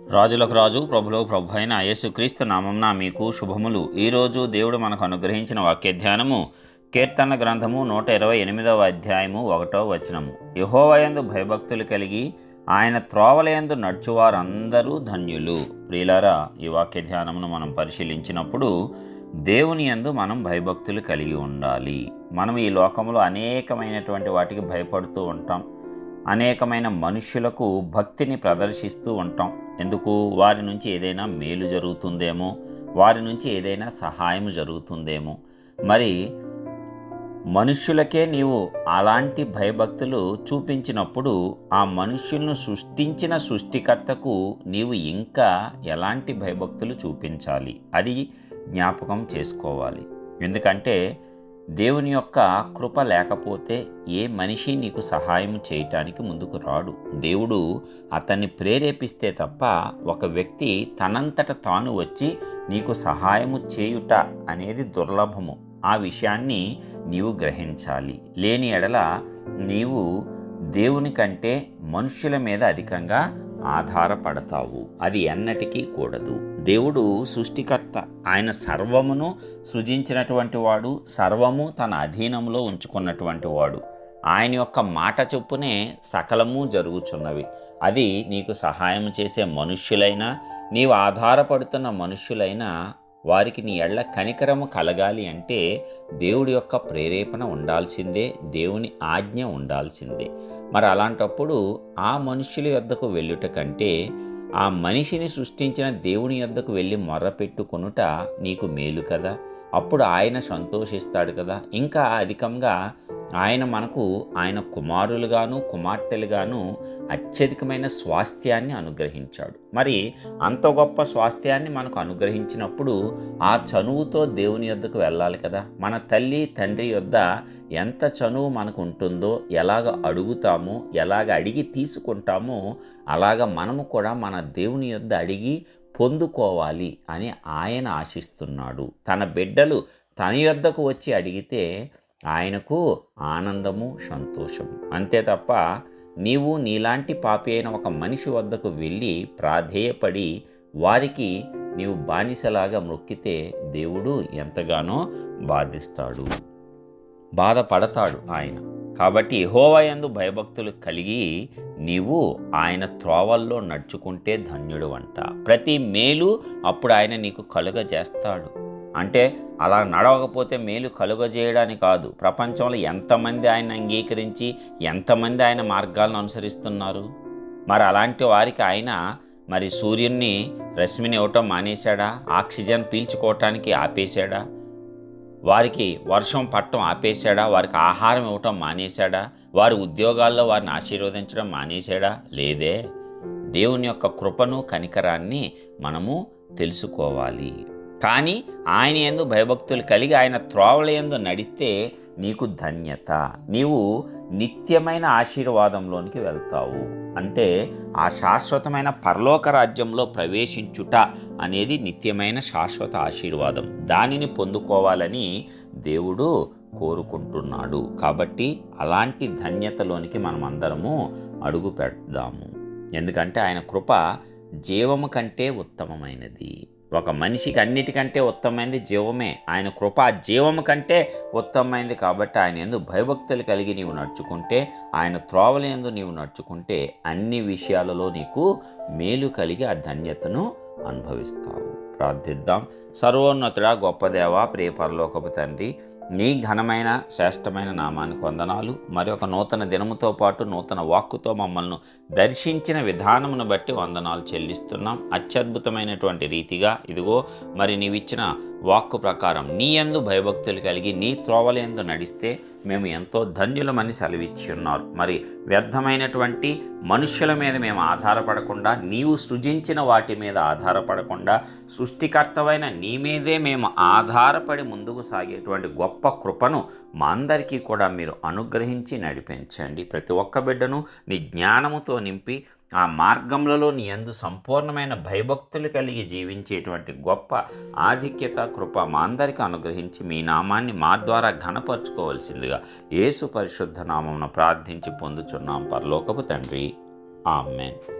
రాజులకు రాజు ప్రభులకు ప్రభు అయిన యేసుక్రీస్తు నామమున మీకు శుభములు. ఈరోజు దేవుడు మనకు అనుగ్రహించిన వాక్య ధ్యానము కీర్తన గ్రంథము 128వ అధ్యాయము 1వ వచనము. యెహోవాయందు భయభక్తులు కలిగి ఆయన త్రోవలయందు నడుచువారందరూ ధన్యులు. ప్రియులారా, ఈ వాక్య ధ్యానమును మనం పరిశీలించినప్పుడు దేవుని యందు మనం భయభక్తులు కలిగి ఉండాలి. మనం ఈ లోకంలో అనేకమైనటువంటి వాటికి భయపడుతూ ఉంటాం. అనేకమైన మనుష్యులకు భక్తిని ప్రదర్శిస్తూ ఉంటాం. ఎందుకు? వారి నుంచి ఏదైనా మేలు జరుగుతుందేమో, వారి నుంచి ఏదైనా సహాయం జరుగుతుందేమో. మరి మనుష్యులకే నీవు అలాంటి భయభక్తులు చూపించినప్పుడు ఆ మనుష్యులను సృష్టించిన సృష్టికర్తకు నీవు ఇంకా ఎలాంటి భయభక్తులు చూపించాలి? అది జ్ఞాపకం చేసుకోవాలి. ఎందుకంటే దేవుని యొక్క కృప లేకపోతే ఏ మనిషి నీకు సహాయం చేయటానికి ముందుకు రాడు. దేవుడు అతన్ని ప్రేరేపిస్తే తప్ప ఒక వ్యక్తి తనంతట తాను వచ్చి నీకు సహాయము చేయుట అనేది దుర్లభము. ఆ విషయాన్ని నీవు గ్రహించాలి. లేని ఎడల నీవు దేవుని కంటే మనుష్యుల మీద అధికంగా ఆధారపడతావు. అది ఎన్నటికీ కూడదు. దేవుడు సృష్టికర్త. ఆయన సర్వమును సృజించినటువంటి వాడు, సర్వము తన అధీనంలో ఉంచుకున్నటువంటి వాడు. ఆయన యొక్క మాట చొప్పునే సకలము జరుగుచున్నవి. అది నీకు సహాయం చేసే మనుష్యులైనా, నీవు ఆధారపడుతున్న మనుష్యులైనా వారికి నీ ఎళ్ళ కనికరము కలగాలి అంటే దేవుడి యొక్క ప్రేరేపణ ఉండాల్సిందే, దేవుని ఆజ్ఞ ఉండాల్సిందే. మరి అలాంటప్పుడు ఆ మనుష్యుల యొద్దకు వెళ్ళుట కంటే ఆ మనిషిని సృష్టించిన దేవుని యొద్దకు వెళ్ళి మొర్రపెట్టుకొనుట నీకు మేలు కదా. అప్పుడు ఆయన సంతోషిస్తాడు కదా. ఇంకా అధికంగా ఆయన మనకు ఆయన కుమారులుగాను కుమార్తెలుగాను అత్యధికమైన స్వాస్థ్యాన్ని అనుగ్రహించాడు. మరి అంత గొప్ప స్వాస్థ్యాన్ని మనకు అనుగ్రహించినప్పుడు ఆ చనువుతో దేవుని యొద్దకు వెళ్ళాలి కదా. మన తల్లి తండ్రి యొద్ద ఎంత చనువు మనకు ఉంటుందో, ఎలాగ అడుగుతామో, ఎలాగ అడిగి తీసుకుంటామో, అలాగ మనము కూడా మన దేవుని యొద్ద అడిగి పొందుకోవాలి అని ఆయన ఆశిస్తున్నాడు. తన బిడ్డలు తన యొద్దకు వచ్చి అడిగితే ఆయనకు ఆనందము, సంతోషము. అంతే తప్ప నీవు నీలాంటి పాపి అయిన ఒక మనిషి వద్దకు వెళ్ళి ప్రాధేయపడి వారికి నీవు బానిసలాగా మొక్కితే దేవుడు ఎంతగానో బాధపడతాడు ఆయన. కాబట్టి యెహోవాయందు భయభక్తులు కలిగి నీవు ఆయన త్రోవల్లో నడుచుకుంటే ధన్యుడు అంట. ప్రతి మేలు అప్పుడు ఆయన నీకు కలుగజేస్తాడు. అంటే అలా నడవకపోతే మేలు కలుగజేయడానికి కాదు. ప్రపంచంలో ఎంతమంది ఆయన అంగీకరించి ఎంతమంది ఆయన మార్గాలను అనుసరిస్తున్నారు. మరి అలాంటి వారికి ఆయన మరి సూర్యుని రశ్మిని ఇవ్వటం మానేశాడా? ఆక్సిజన్ పీల్చుకోవటానికి ఆపేశాడా? వారికి వర్షం పట్టడం ఆపేశాడా? వారికి ఆహారం ఇవ్వటం మానేశాడా? వారి ఉద్యోగాల్లో వారిని ఆశీర్వదించడం మానేశాడా? లేదే. దేవుని యొక్క కృపను కనికరాన్ని మనము తెలుసుకోవాలి. కానీ ఆయన యందు భయభక్తులు కలిగి ఆయన త్రోవల యందు నడిస్తే నీకు ధన్యత. నీవు నిత్యమైన ఆశీర్వాదంలోనికి వెళ్తావు. అంటే ఆ శాశ్వతమైన పరలోక రాజ్యంలో ప్రవేశించుట అనేది నిత్యమైన శాశ్వత ఆశీర్వాదం. దానిని పొందుకోవాలని దేవుడు కోరుకుంటున్నాడు. కాబట్టి అలాంటి ధన్యతలోనికి మనం అందరము అడుగు పెడదాము. ఎందుకంటే ఆయన కృప జీవము కంటే ఉత్తమమైనది. ఒక మనిషికి అన్నిటికంటే ఉత్తమమైనది జీవమే. ఆయన కృప జీవము కంటే ఉత్తమమైనది. కాబట్టి ఆయన యందు భయభక్తులు కలిగి నీవు నడుచుకుంటే, ఆయన త్రోవల యందు నీవు నడుచుకుంటే అన్ని విషయాలలో నీకు మేలు కలిగి ఆ ధన్యతను అనుభవిస్తావు. ప్రార్థిద్దాం. సర్వోన్నతుడా, గొప్ప దేవా, ప్రియ పరలోకపు తండ్రి, నీ ఘనమైన శ్రేష్టమైన నామానికి వందనాలు. మరి ఒక నూతన దినముతో పాటు నూతన వాక్కుతో మమ్మల్ని దర్శించిన విధానమును బట్టి వందనాలు చెల్లిస్తున్నాం. అత్యద్భుతమైనటువంటి రీతిగా ఇదిగో మరి నీవిచ్చిన వాక్కు ప్రకారం నీ యందు భయభక్తులు కలిగి నీ త్రోవల యందు నడిస్తే మేము ఎంతో ధన్యులమని సెలవిచ్చి ఉన్నారు. మరి వ్యర్థమైనటువంటి మనుష్యుల మీద మేము ఆధారపడకుండా, నీవు సృజించిన వాటి మీద ఆధారపడకుండా, సృష్టికర్తవైన నీ మీదే మేము ఆధారపడి ముందుకు సాగేటువంటి గొప్ప కృపను మా అందరికీ కూడా మీరు అనుగ్రహించి నడిపించండి. ప్రతి ఒక్క బిడ్డను నీ జ్ఞానముతో నింపి ఆ మార్గంలో నీ యందు సంపూర్ణమైన భయభక్తులు కలిగి జీవించేటువంటి గొప్ప ఆధిక్యత కృప మా అందరికీ అనుగ్రహించి మీ నామాన్ని మా ద్వారా ఘనపరచుకోవలసిందిగా యేసు పరిశుద్ధ నామమున ప్రార్థించి పొందుచున్నాం పరలోకపు తండ్రి. ఆమేన్.